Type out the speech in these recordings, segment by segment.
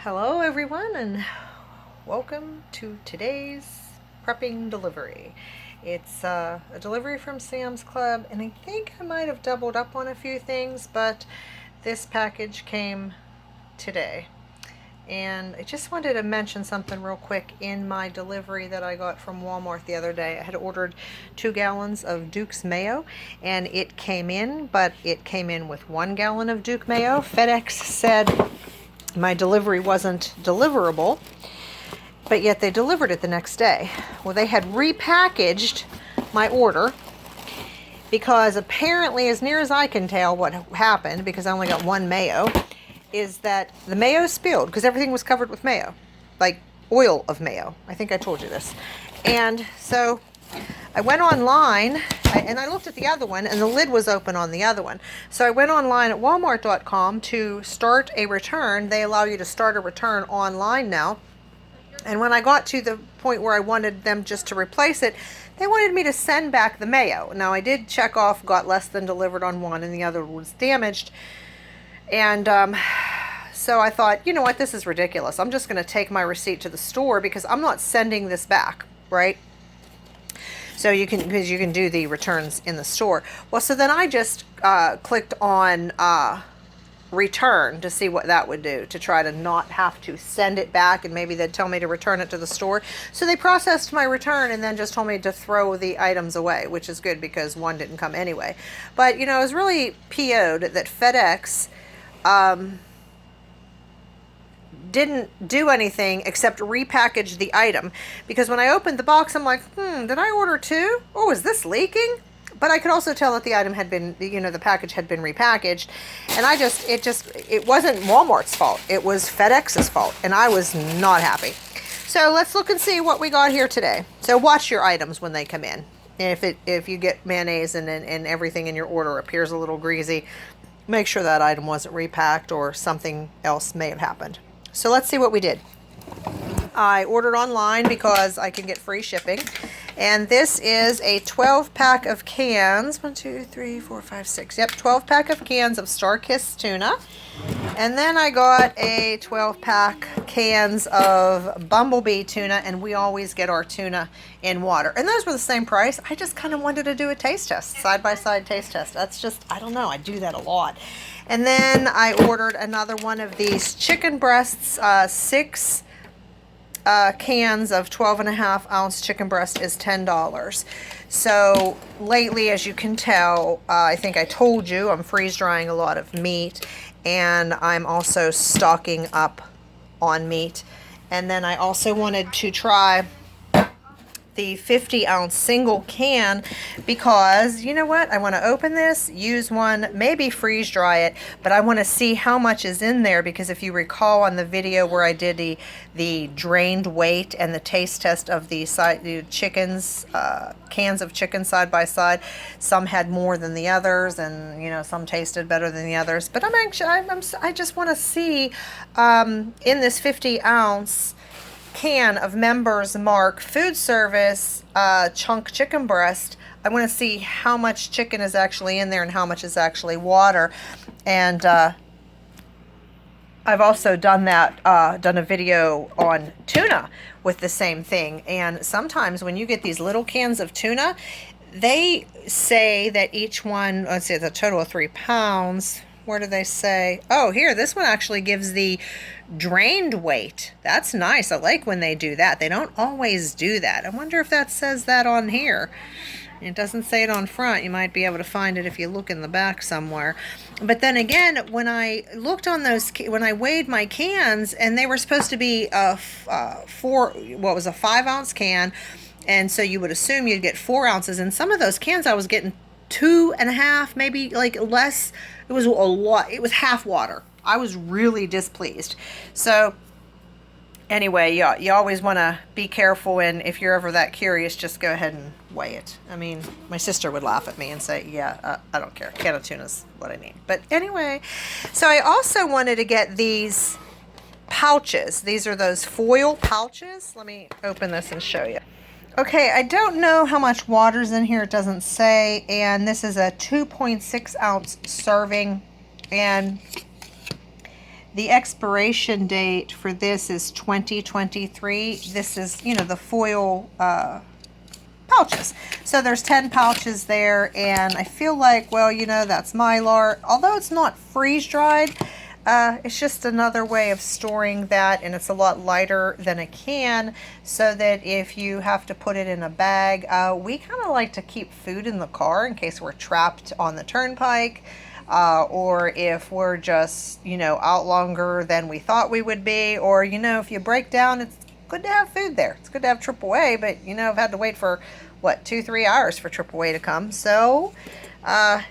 Hello everyone and welcome to today's prepping delivery. It's a delivery from Sam's Club, and I think I might have doubled up on a few things, but this package came today. And I just wanted to mention something real quick in my delivery that I got from Walmart the other day. I had ordered 2 gallons of Duke's mayo, and it came in, but it came in with 1 gallon of Duke mayo. FedEx said my delivery wasn't deliverable, but yet they delivered it the next day. Well, they had repackaged my order because apparently, as near as I can tell, what happened, because I only got 1 mayo, is that the mayo spilled because everything was covered with mayo, like oil of mayo. I think I told you this. And so I went online and I looked at the other one, and the lid was open on the other one. So I went online at walmart.com to start a return. They allow you to start a return online now. And when I got to the point where I wanted them just to replace it, they wanted me to send back the mayo. Now I did check off, got less than delivered on one, and the other was damaged. And so I thought, you know what, this is ridiculous. I'm just going to take my receipt to the store because I'm not sending this back, right? So you can, because you can do the returns in the store. Well, so then I just clicked on return to see what that would do, to try to not have to send it back, and maybe they'd tell me to return it to the store. So they processed my return and then just told me to throw the items away, which is good because one didn't come anyway. But, you know, I was really PO'd that FedEx didn't do anything except repackage the item, because when I opened the box, I'm like, did I order 2? Oh, is this leaking? But I could also tell that the item had been, you know, the package had been repackaged, and it wasn't Walmart's fault. It was FedEx's fault, and I was not happy. So let's look and see what we got here today. So watch your items when they come in. If you get mayonnaise and everything in your order appears a little greasy, make sure that item wasn't repacked or something else may have happened. So let's see what we did. I ordered online because I can get free shipping. And this is a 12-pack of cans. 1, 2, 3, 4, 5, 6. Yep, 12-pack of cans of StarKist tuna. And then I got a 12-pack cans of Bumblebee tuna, and we always get our tuna in water. And those were the same price. I just kind of wanted to do a taste test, side-by-side taste test. That's just, I don't know, I do that a lot. And then I ordered another one of these chicken breasts, 6 cans of 12.5-ounce chicken breast is $10. So lately, as you can tell, I think I told you, I'm freeze drying a lot of meat, and I'm also stocking up on meat. And then I also wanted to try the 50-ounce single can, because you know what, I want to open this, use one, maybe freeze dry it, but I want to see how much is in there, because if you recall on the video where I did the drained weight and the taste test of the chickens, cans of chicken side by side, some had more than the others, and you know, some tasted better than the others. But I just want to see in this 50-ounce can of Members Mark food service chunk chicken breast, I want to see how much chicken is actually in there and how much is actually water. And I've also done a video on tuna with the same thing. And sometimes when you get these little cans of tuna, they say that each one, let's see, it's a total of 3 pounds. Where do they say? Oh, here, this one actually gives the drained weight. That's nice. I like when they do that. They don't always do that. I wonder if that says that on here. It doesn't say it on front. You might be able to find it if you look in the back somewhere. But then again, when I looked on those, when I weighed my cans, and they were supposed to be a 5-ounce can, and so you would assume you'd get 4 ounces. And some of those cans I was getting 2.5, maybe like less. It was a lot. It was half water. I was really displeased. So anyway, yeah, you always want to be careful, and if you're ever that curious, just go ahead and weigh it. I mean, my sister would laugh at me and say, yeah, I don't care. A can of tuna's what I need. But anyway, so I also wanted to get these pouches. These are those foil pouches. Let me open this and show you. Okay, I don't know how much water's in here. It doesn't say. And this is a 2.6-ounce serving. And The expiration date for this is 2023. This is, the foil pouches. So there's 10 pouches there, and I feel like, well, that's Mylar. Although it's not freeze dried, it's just another way of storing that, and it's a lot lighter than a can, so that if you have to put it in a bag, we kind of like to keep food in the car in case we're trapped on the turnpike, or if we're just, out longer than we thought we would be, or, if you break down, it's good to have food there. It's good to have AAA, but, I've had to wait for, 2-3 hours for AAA to come, so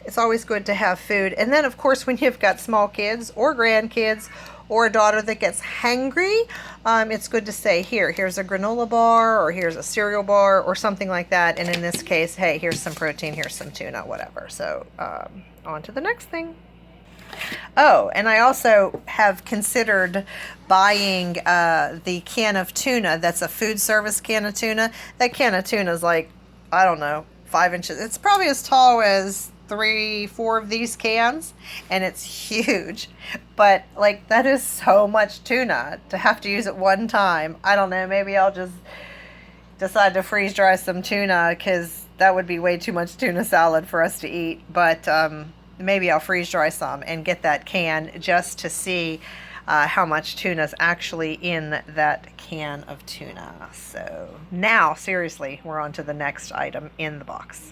it's always good to have food. And then, of course, when you've got small kids or grandkids or a daughter that gets hangry, it's good to say, here's a granola bar, or here's a cereal bar, or something like that. And in this case, hey, here's some protein, here's some tuna, whatever. So on to the next thing. Oh, and I also have considered buying the can of tuna. That's a food service can of tuna. That can of tuna is like, I don't know, 5 inches. It's probably as tall as 3-4 of these cans, and it's huge. But like, that is so much tuna to have to use at one time. I don't know, maybe I'll just decide to freeze dry some tuna, because that would be way too much tuna salad for us to eat. But maybe I'll freeze dry some and get that can just to see how much tuna is actually in that can of tuna. So now, seriously, we're on to the next item in the box.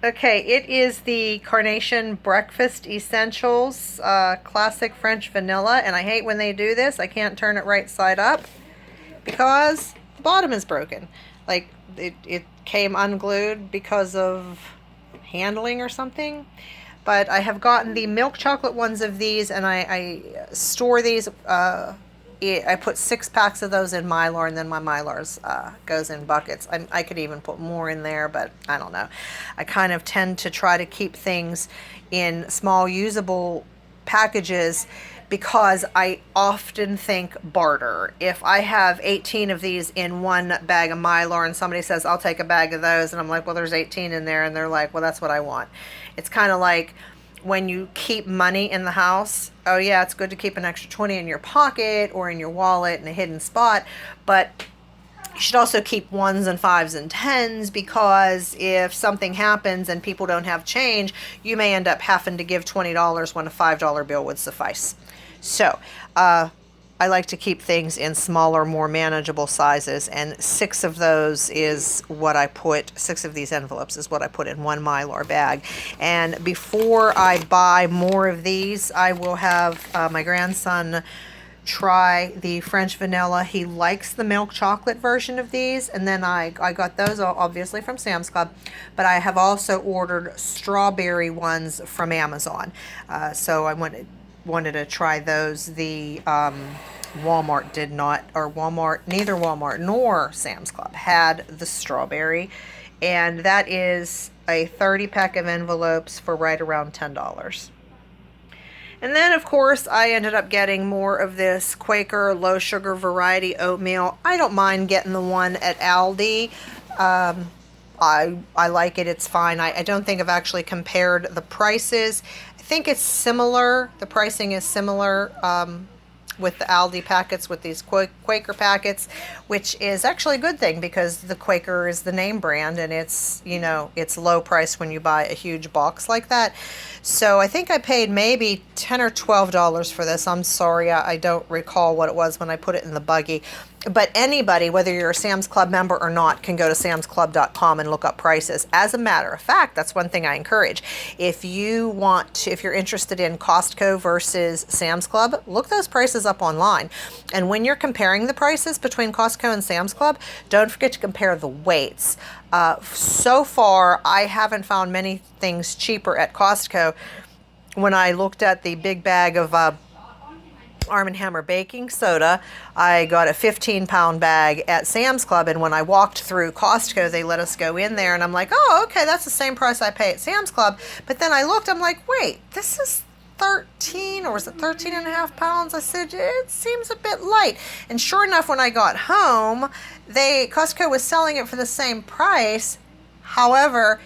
Okay, it is the Carnation Breakfast Essentials Classic French Vanilla, and I hate when they do this. I can't turn it right side up because the bottom is broken. Like, it came unglued because of handling or something. But I have gotten the milk chocolate ones of these, and I store these. I put 6 packs of those in Mylar, and then my Mylars goes in buckets. I could even put more in there, but I don't know. I kind of tend to try to keep things in small, usable packages, because I often think barter. If I have 18 of these in one bag of Mylar and somebody says, I'll take a bag of those, and I'm like, well, there's 18 in there, and they're like, well, that's what I want. It's kind of like when you keep money in the house. Oh yeah, it's good to keep an extra 20 in your pocket or in your wallet in a hidden spot, but you should also keep 1s and 5s and 10s, because if something happens and people don't have change, you may end up having to give $20 when a $5 bill would suffice. So I like to keep things in smaller, more manageable sizes, and 6 of those is what I put, 6 of these envelopes is what I put in one Mylar bag. And before I buy more of these, I will have my grandson try the French vanilla. He likes the milk chocolate version of these, and then I got those obviously from Sam's Club, but I have also ordered strawberry ones from Amazon. So I wanted to try those. The Walmart did not, or neither Walmart nor Sam's Club had the strawberry, and that is a 30 pack of envelopes for right around $10. And then, of course, I ended up getting more of this Quaker low sugar variety oatmeal. I don't mind getting the one at Aldi. I like it. It's fine. I don't think I've actually compared the prices. I think it's similar. The pricing is similar with the Aldi packets, with these Quaker packets, which is actually a good thing, because the Quaker is the name brand, and it's, it's low price when you buy a huge box like that. So I think I paid maybe $10 or $12 for this. I'm sorry, I don't recall what it was when I put it in the buggy. But anybody, whether you're a Sam's Club member or not, can go to samsclub.com and look up prices. As a matter of fact, that's one thing I encourage. If you're interested in Costco versus Sam's Club, look those prices up online. And when you're comparing the prices between Costco and Sam's Club, don't forget to compare the weights. So far, I haven't found many things cheaper at Costco. When I looked at the big bag of Arm & Hammer baking soda, I got a 15-pound bag at Sam's Club, and when I walked through Costco, they let us go in there, and I'm like, oh, okay, that's the same price I pay at Sam's Club. But then I looked, I'm like, wait, this is 13, or was it 13 and a half pounds? I said, it seems a bit light. And sure enough, when I got home, Costco was selling it for the same price. However,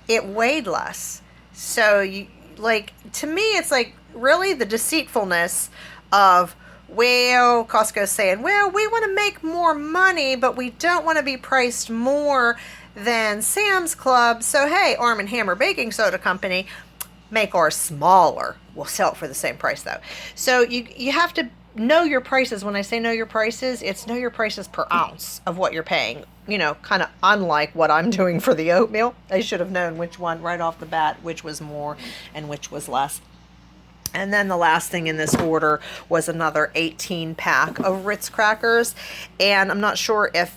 it weighed less. So to me, it's like, really, the deceitfulness of, well, Costco's saying, well, we want to make more money, but we don't want to be priced more than Sam's Club. So, hey, Arm & Hammer Baking Soda Company, make ours smaller. We'll sell it for the same price, though. So you have to know your prices. When I say know your prices, it's know your prices per ounce of what you're paying. You know, kind of unlike what I'm doing for the oatmeal. I should have known which one right off the bat, which was more and which was less. And then the last thing in this order was another 18 pack of Ritz crackers. And I'm not sure if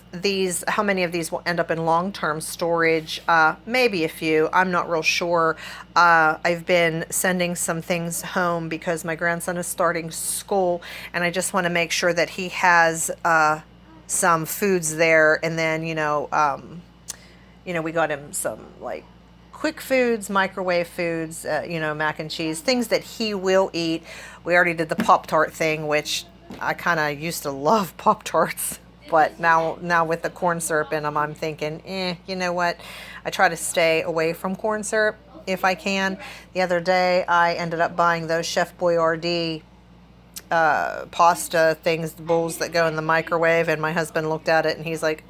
how many of these will end up in long-term storage. Maybe a few. I'm not real sure. I've been sending some things home because my grandson is starting school, and I just want to make sure that he has some foods there. And then, we got him some like quick foods, microwave foods, mac and cheese, things that he will eat. We already did the Pop-Tart thing, which I kind of used to love Pop-Tarts, but now with the corn syrup in them, I'm thinking, you know what? I try to stay away from corn syrup if I can. The other day, I ended up buying those Chef Boyardee pasta things, the bowls that go in the microwave, and my husband looked at it and he's like,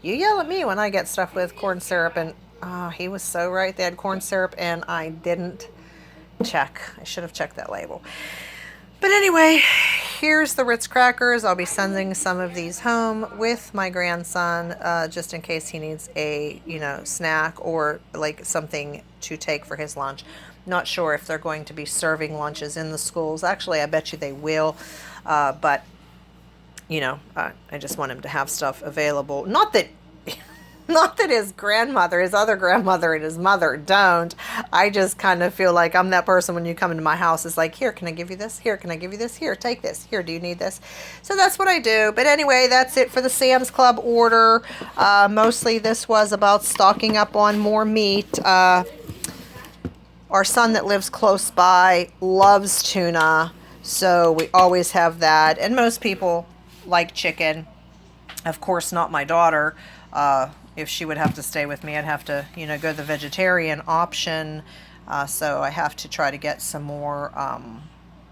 you yell at me when I get stuff with corn syrup. And he was so right. They had corn syrup, and I didn't check. I should have checked that label. But anyway, here's the Ritz crackers. I'll be sending some of these home with my grandson, just in case he needs a, snack or like something to take for his lunch. Not sure if they're going to be serving lunches in the schools. Actually, I bet you they will. But, I just want him to have stuff available. Not that his other grandmother and his mother don't. I just kind of feel like I'm that person when you come into my house. It's like, here, can I give you this? Here, can I give you this? Here, take this. Here, do you need this? So that's what I do. But anyway, that's it for the Sam's Club order. Mostly this was about stocking up on more meat. Our son that lives close by loves tuna, so we always have that. And most people like chicken. Of course, not my daughter. If she would have to stay with me, I'd have to, go the vegetarian option. So I have to try to get some more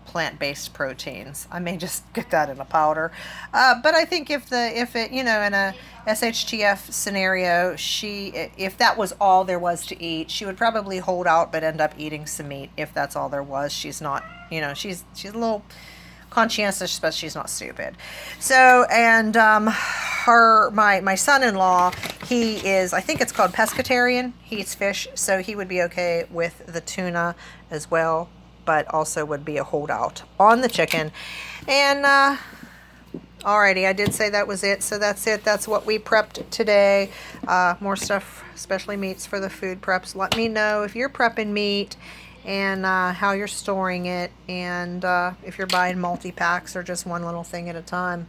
plant-based proteins. I may just get that in a powder. But I think if it, in a SHTF scenario, if that was all there was to eat, she would probably hold out but end up eating some meat if that's all there was. She's not, she's a little conscientious, but she's not stupid. So, and my son-in-law, he is, I think it's called pescatarian. He eats fish, so he would be okay with the tuna as well, but also would be a holdout on the chicken. And alrighty, I did say that was it, so that's it. That's what we prepped today. More stuff, especially meats for the food preps. Let me know if you're prepping meat and how you're storing it, and if you're buying multi-packs or just one little thing at a time.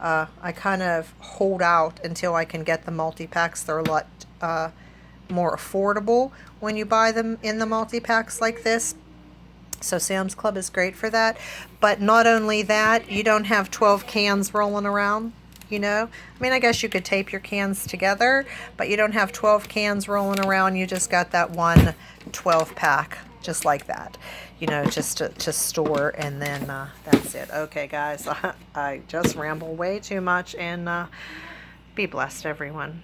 I kind of hold out until I can get the multi-packs. They're a lot more affordable when you buy them in the multi-packs like this. So Sam's Club is great for that. But not only that, you don't have 12 cans rolling around, I mean, I guess you could tape your cans together, but you don't have 12 cans rolling around. You just got that one 12-pack. Just like that, just to store, and then that's it. Okay, guys, I just ramble way too much, and be blessed, everyone.